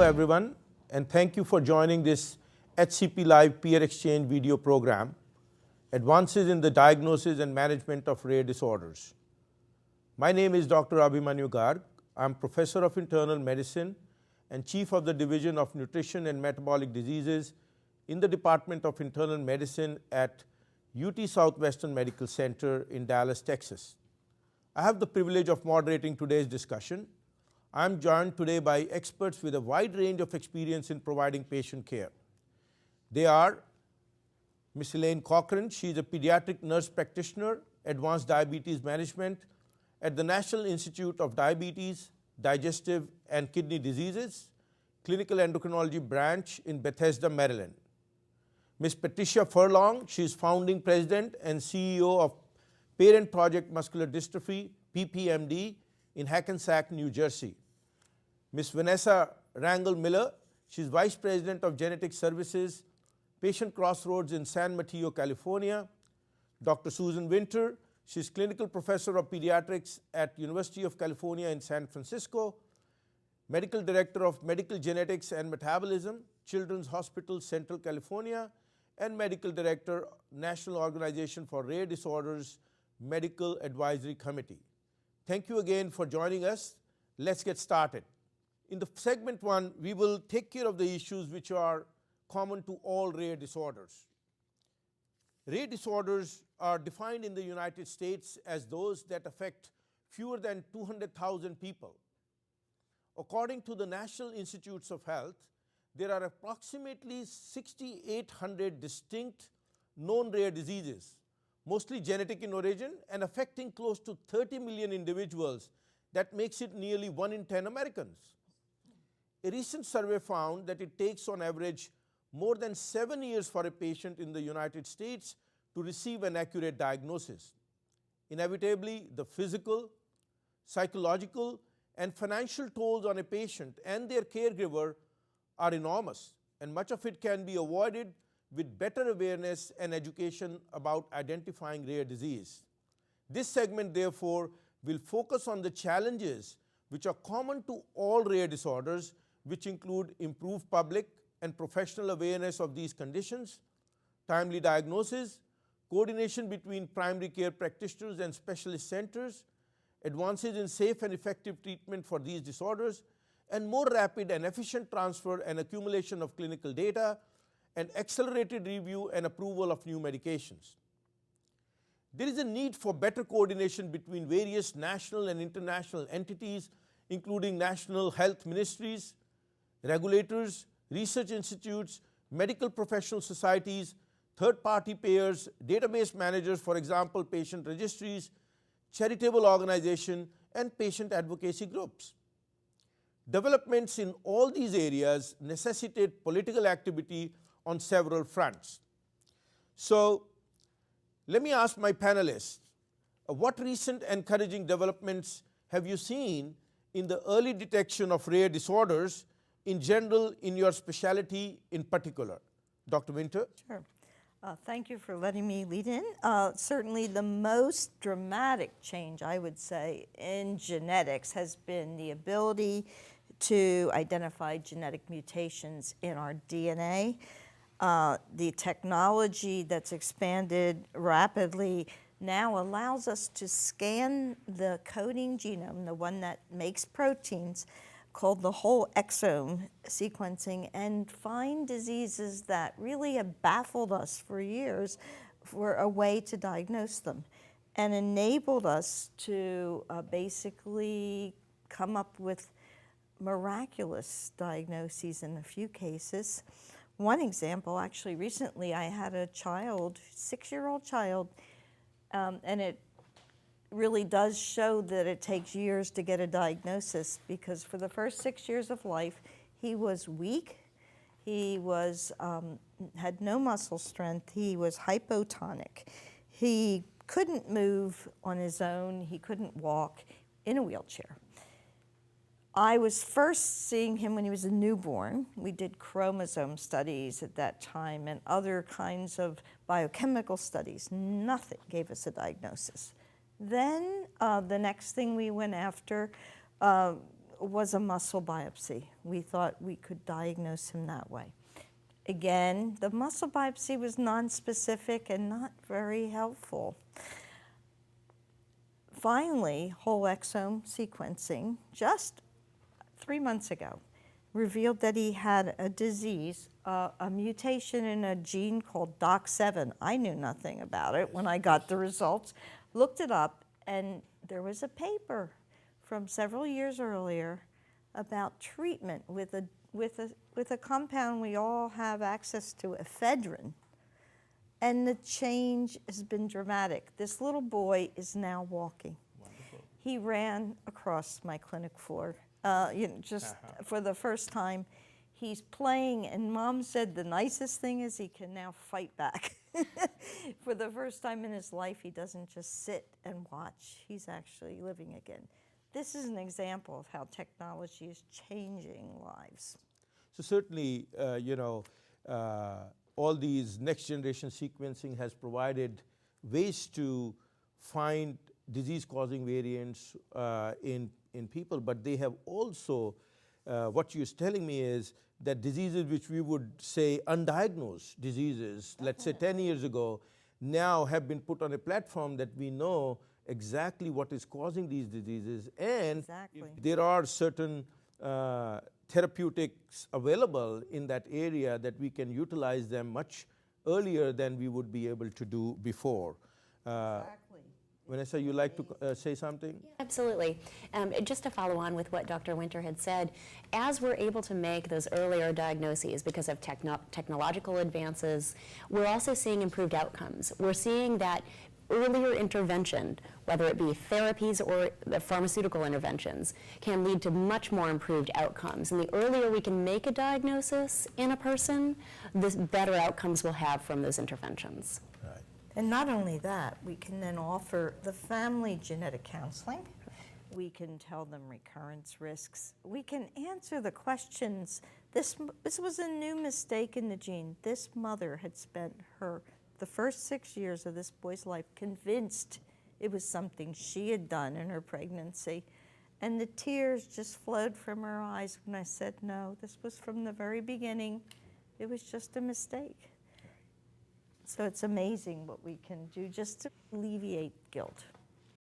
everyone, and thank you for joining this HCP Live Peer Exchange video program, Advances in the Diagnosis and Management of Rare Disorders. My name is Dr. Abhimanyu Garg. I'm Professor of Internal Medicine and Chief of the Division of Nutrition and Metabolic Diseases in the Department of Internal Medicine at UT Southwestern Medical Center in Dallas, Texas. I have the privilege of moderating today's discussion. I'm joined today by experts with a wide range of experience in providing patient care. They are Ms. Elaine Cochran. She's a pediatric nurse practitioner, advanced diabetes management at the National Institute of Diabetes, Digestive and Kidney Diseases, Clinical Endocrinology Branch in Bethesda, Maryland. Ms. Patricia Furlong, she's founding president and CEO of Parent Project Muscular Dystrophy, PPMD, in Hackensack, New Jersey. Ms. Vanessa Rangel Miller, she's Vice President of Genetic Services, Patient Crossroads in San Mateo, California. Dr. Susan Winter, she's Clinical Professor of Pediatrics at University of California in San Francisco, Medical Director of Medical Genetics and Metabolism, Children's Hospital, Central California, and Medical Director, National Organization for Rare Disorders Medical Advisory Committee. Thank you again for joining us. Let's get started. In the segment one, we will take care of the issues which are common to all rare disorders. Rare disorders are defined in the United States as those that affect fewer than 200,000 people. According to the National Institutes of Health, there are approximately 6,800 distinct known rare diseases, mostly genetic in origin and affecting close to 30 million individuals. That makes it nearly 1 in 10 Americans. A recent survey found that it takes on average more than 7 years for a patient in the United States to receive an accurate diagnosis. Inevitably, the physical, psychological, and financial tolls on a patient and their caregiver are enormous, and much of it can be avoided with better awareness and education about identifying rare disease. This segment, therefore, will focus on the challenges which are common to all rare disorders, which include improved public and professional awareness of these conditions, timely diagnosis, coordination between primary care practitioners and specialist centers, advances in safe and effective treatment for these disorders, and more rapid and efficient transfer and accumulation of clinical data, and accelerated review and approval of new medications. There is a need for better coordination between various national and international entities, including national health ministries, regulators, research institutes, medical professional societies, third-party payers, database managers, for example, patient registries, charitable organizations, and patient advocacy groups. Developments in all these areas necessitate political activity on several fronts. So let me ask my panelists, what recent encouraging developments have you seen in the early detection of rare disorders in general, in your specialty in particular? Dr. Winter? Sure. Thank you for letting me lead in. Certainly the most dramatic change, I would say, in genetics has been the ability to identify genetic mutations in our DNA. The technology that's expanded rapidly now allows us to scan the coding genome, the one that makes proteins, called the whole exome sequencing, and find diseases that really have baffled us for years for a way to diagnose them, and enabled us to basically come up with miraculous diagnoses in a few cases. One example, actually recently I had a child, 6-year-old child, and it really does show that it takes years to get a diagnosis, because for the first 6 years of life, he was weak, he was, had no muscle strength, he was hypotonic, he couldn't move on his own, he couldn't walk, in a wheelchair. I was first seeing him when he was a newborn. We did chromosome studies at that time and other kinds of biochemical studies. Nothing gave us a diagnosis. Then the next thing we went after was a muscle biopsy. We thought we could diagnose him that way. Again, the muscle biopsy was nonspecific and not very helpful. Finally, whole exome sequencing, just 3 months ago, revealed that he had a disease, a mutation in a gene called DOX7. I knew nothing about it when I got the results. Looked it up, and there was a paper from several years earlier about treatment with a compound we all have access to, ephedrine. And the change has been dramatic. This little boy is now walking. Wonderful. He ran across my clinic floor, just for the first time. He's playing, and Mom said the nicest thing is he can now fight back. For the first time in his life, he doesn't just sit and watch. He's actually living again. This is an example of how technology is changing lives. So certainly, all these next generation sequencing has provided ways to find disease-causing variants in people, but they have also, what you're telling me is that diseases which we would say undiagnosed diseases, let's say 10 years ago, now have been put on a platform that we know exactly what is causing these diseases, and Exactly. if there are certain therapeutics available in that area that we can utilize them much earlier than we would be able to do before. Exactly. Vanessa, you like to say something? Absolutely. Just to follow on with what Dr. Winter had said, as we're able to make those earlier diagnoses because of technological advances, we're also seeing improved outcomes. We're seeing that earlier intervention, whether it be therapies or the pharmaceutical interventions, can lead to much more improved outcomes. And the earlier we can make a diagnosis in a person, the better outcomes we'll have from those interventions. Right. And not only that, we can then offer the family genetic counseling. We can tell them recurrence risks. We can answer the questions. This was a new mistake in the gene. This mother had spent the first 6 years of this boy's life convinced it was something she had done in her pregnancy. And the tears just flowed from her eyes when I said, no, this was from the very beginning. It was just a mistake. So it's amazing what we can do just to alleviate guilt.